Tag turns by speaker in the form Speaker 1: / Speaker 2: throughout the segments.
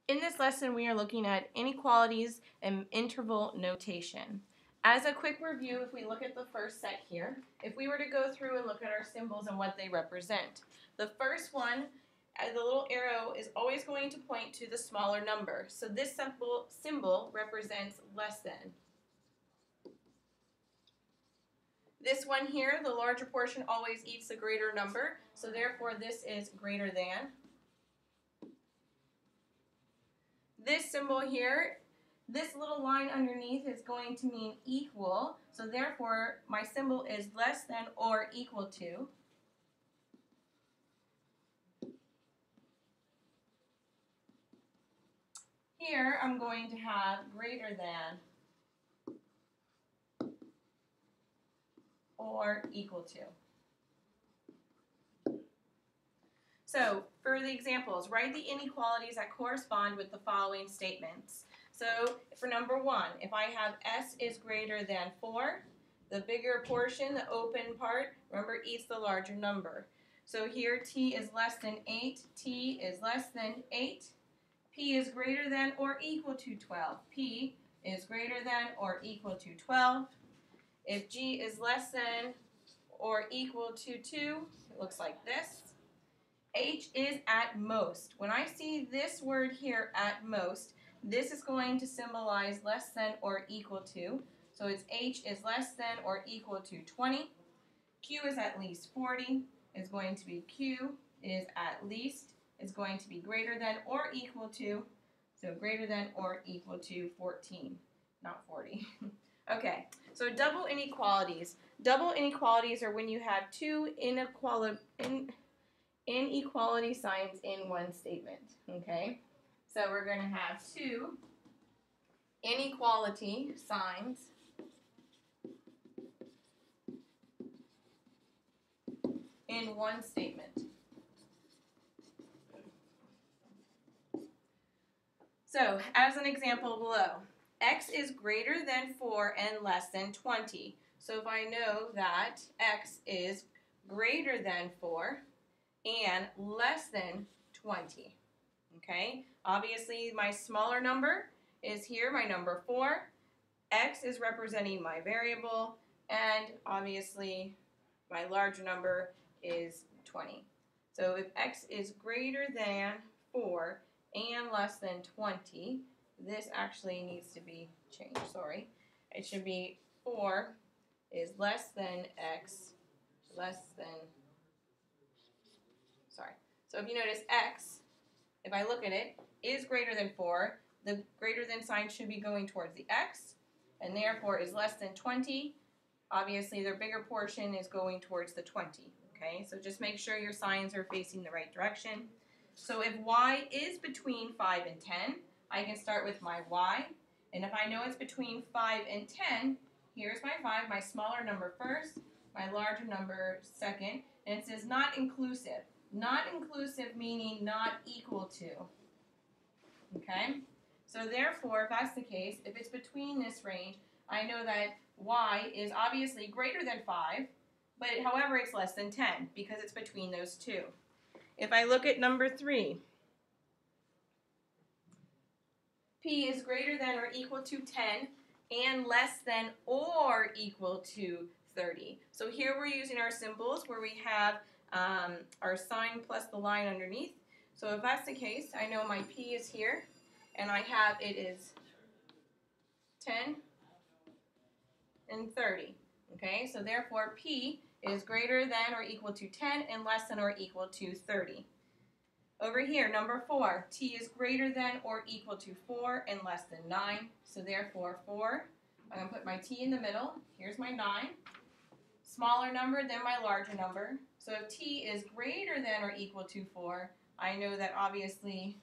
Speaker 1: In this lesson, we are looking at inequalities and interval notation. As a quick review, if we look at the first set here, if we were to go through and look at our symbols and what they represent, the first one, the little arrow is always going to point to the smaller number. So this symbol represents less than. This one here, the larger portion always eats the greater number, so therefore this is greater than. This symbol here, this little line underneath is going to mean equal, so therefore my symbol is less than or equal to. Here I'm going to have greater than or equal to. So, for the examples, write the inequalities that correspond with the following statements. So, for number 1, if I have s is greater than 4, the bigger portion, the open part, remember, eats the larger number. So here t is less than 8, t is less than 8, p is greater than or equal to 12, p is greater than or equal to 12. If g is less than or equal to 2, it looks like this. H is at most. When I see this word here, at most, this is going to symbolize less than or equal to. So it's H is less than or equal to 20. Q is at least 40. Is going to be Q is at least. Is going to be greater than or equal to. So greater than or equal to 14, not 40. Okay, so double inequalities. Double inequalities are when you have two inequality signs in one statement, okay? So we're going to have two inequality signs in one statement. So, as an example below, x is greater than 4 and less than 20. So if I know that x is greater than 4, and less than 20, okay? Obviously, my smaller number is here, my number 4. X is representing my variable, and obviously, my larger number is 20. So if x is greater than 4 and less than 20, this actually needs to be changed, sorry. It should be 4 is less than x, less than, sorry. So if you notice x, if I look at it, is greater than 4. The greater than sign should be going towards the x, and therefore is less than 20. Obviously, their bigger portion is going towards the 20. Okay, so just make sure your signs are facing the right direction. So if y is between 5 and 10, I can start with my y. And if I know it's between 5 and 10, here's my 5, my smaller number first, my larger number second, and it says not inclusive. Not inclusive meaning not equal to. Okay? So therefore, if that's the case, if it's between this range, I know that y is obviously greater than 5, but however it's less than 10 because it's between those two. If I look at number 3, p is greater than or equal to 10 and less than or equal to 30. So here we're using our symbols where we have our sign plus the line underneath. So if that's the case, I know my p is here, and I have it is 10 and 30. Okay, so therefore p is greater than or equal to 10 and less than or equal to 30. Over here, number 4, t is greater than or equal to 4 and less than 9. So therefore 4, I'm going to put my t in the middle. Here's my 9. Smaller number than my larger number. So if t is greater than or equal to 4, I know that obviously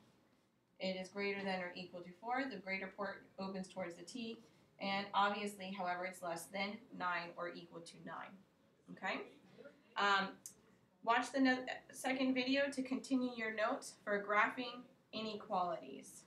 Speaker 1: it is greater than or equal to 4. The greater port opens towards the t. And obviously, however, it's less than 9 or equal to 9. Okay? Watch the second video to continue your notes for graphing inequalities.